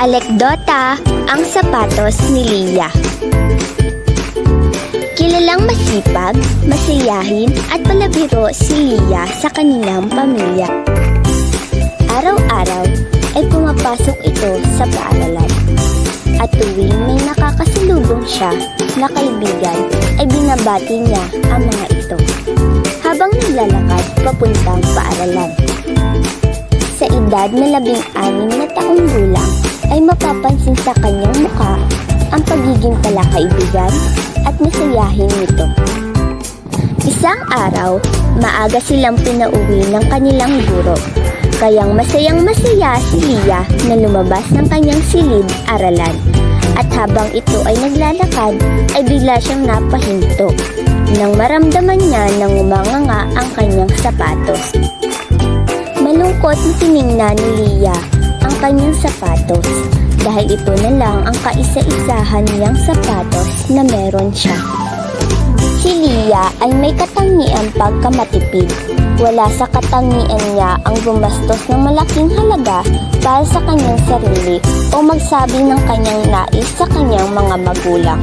Alekdota, ang sapatos ni Leah. Kilalang masipag, masayahin at palabiro si Leah sa kanilang pamilya. Araw-araw ay pumapasok ito sa paaralan. At tuwing may nakakasalubong siya na kaibigan ay binabati niya ang mga ito habang naglalakad papuntang paaralan. Sa edad na 16 na taong gulang ay mapapansin sa kanyang mukha ang pagiging palakaibigan at masayahin nito. Isang araw, maaga silang pinauwi ng kanilang guro. Kayang masayang-masaya si Leah na lumabas ng kanyang silid-aralan. At habang ito ay naglalakad, ay bigla siyang napahinto nang maramdaman niya na ngumanganga ang kanyang sapatos. Malungkot na tiningnan ni Leah ang kanyang sapatos dahil ito na lang ang kaisa-isahan niyang sapatos na meron siya. Si Leah ay may katangian pagkamatipid. Wala sa katangian niya ang gumastos ng malaking halaga para sa kanyang sarili o magsabi ng kanyang nais sa kanyang mga magulang.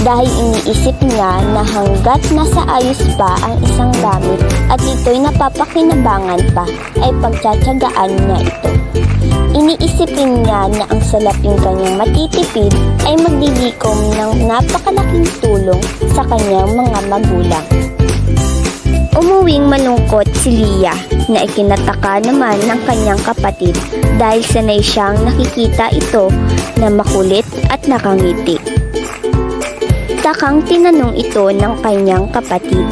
Dahil iniisip niya na hanggat nasa ayos pa ang isang gamit at ito'y napapakinabangan pa, ay pagtsatsagaan niya ito. Iniisipin niya na ang salaping kanyang matitipid ay maglilikom ng napakalaking tulong sa kanyang mga magulang. Umuwing malungkot si Leah na ikinataka naman ng kanyang kapatid dahil sanay siyang nakikita ito na makulit at nakangiti. Takang tinanong ito ng kanyang kapatid,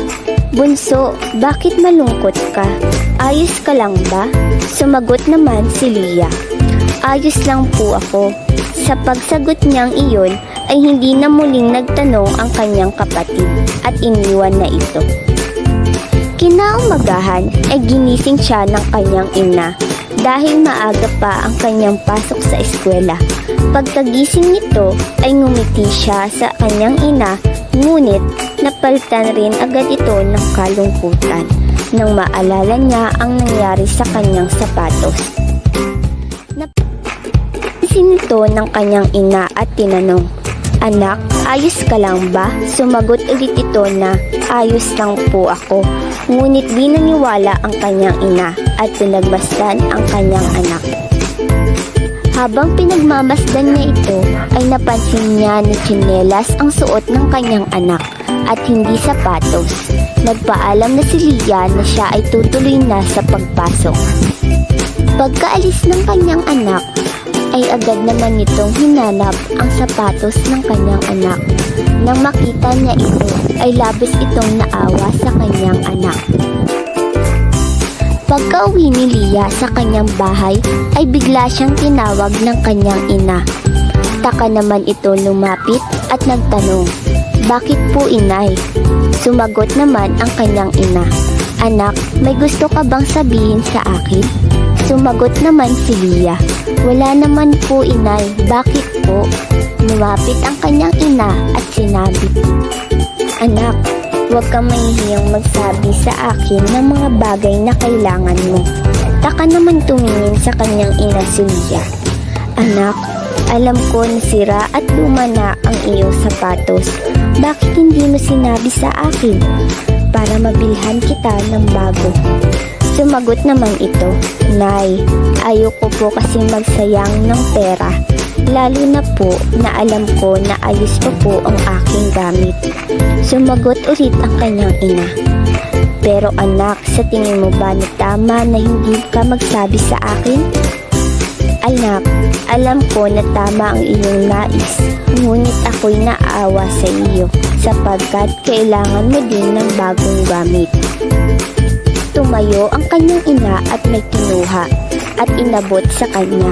"Bunso, bakit malungkot ka? Ayos ka lang ba?" Sumagot naman si Leah, "Ayos lang po ako." Sa pagsagot niyang iyon ay hindi na muling nagtanong ang kanyang kapatid at iniwan na ito. Kinaumagahan ay ginising siya ng kanyang ina dahil maaga pa ang kanyang pasok sa eskwela. Pagkagising nito ay ngumiti siya sa kanyang ina, ngunit napalitan rin agad ito ng kalungkutan nang maalala niya ang nangyari sa kanyang sapatos. Napansin nito ng kanyang ina at tinanong, "Anak, ayos ka lang ba?" Sumagot ulit ito na, "Ayos lang po ako." Ngunit di naniwala ang kanyang ina at pinagmasdan ang kanyang anak. Habang pinagmamasdan niya ito, ay napansin niya na tsinelas ang suot ng kanyang anak at hindi sapatos. Nagpaalam na si Leah na siya ay tutuloy na sa pagpasok. Pagkaalis ng kanyang anak, ay agad naman nitong hinanap ang sapatos ng kanyang anak. Nang makita niya ito, ay labis itong naawa sa kanyang anak. Pagka-uwi ni Leah sa kanyang bahay, ay bigla siyang tinawag ng kanyang ina. Taka naman ito lumapit at nagtanong, "Bakit po, inay?" Sumagot naman ang kanyang ina, "Anak, may gusto ka bang sabihin sa akin?" Sumagot naman si Leah, "Wala naman po, inay. Bakit po?" Lumapit ang kanyang ina at sinabi, "Anak, huwag kang mahihiyang magsabi sa akin ng mga bagay na kailangan mo." Taka naman tumingin sa kanyang ina si Leah, "Anak, alam ko na sira at luma na ang iyong sapatos. Bakit hindi mo sinabi sa akin para mabilhan kita ng bago?" Sumagot naman ito, "Nay, ayoko po kasi magsayang ng pera. Lalo na po na alam ko na ayos pa po ang aking gamit." Sumagot ulit ang kanyang ina, "Pero anak, sa tingin mo ba na tama na hindi ka magsabi sa akin?" "Anak, alam ko na tama ang iyong nais, ngunit ako'y naawa sa iyo sapagkat kailangan mo din ng bagong gamit." Tumayo ang kanyang ina at may kinuha at inabot sa kanya.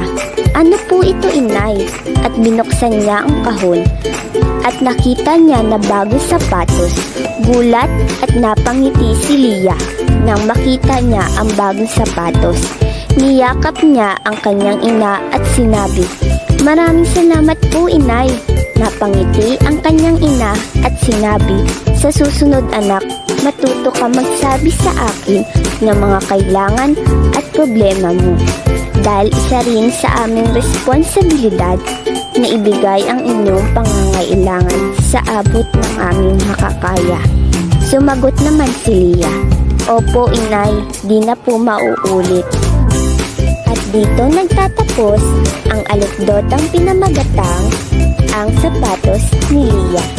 "Ano po ito, inay?" At binuksan niya ang kahon at nakita niya na bagong sapatos. Gulat at napangiti si Leah nang makita niya ang bagong sapatos. Niyakap niya ang kanyang ina at sinabi, "Maraming salamat po, inay." Napangiti ang kanyang ina at sinabi, "Sa susunod, anak, matuto ka magsabi sa akin ng mga kailangan at problema mo. Dahil isa rin sa aming responsibilidad na ibigay ang inyong pangangailangan sa abot ng aming makakaya. Sumagot naman si Leah, "Opo, inay, di na po mauulit." At dito nagtatapos ang anekdotang pinamagatang ang sapatos ni Leah.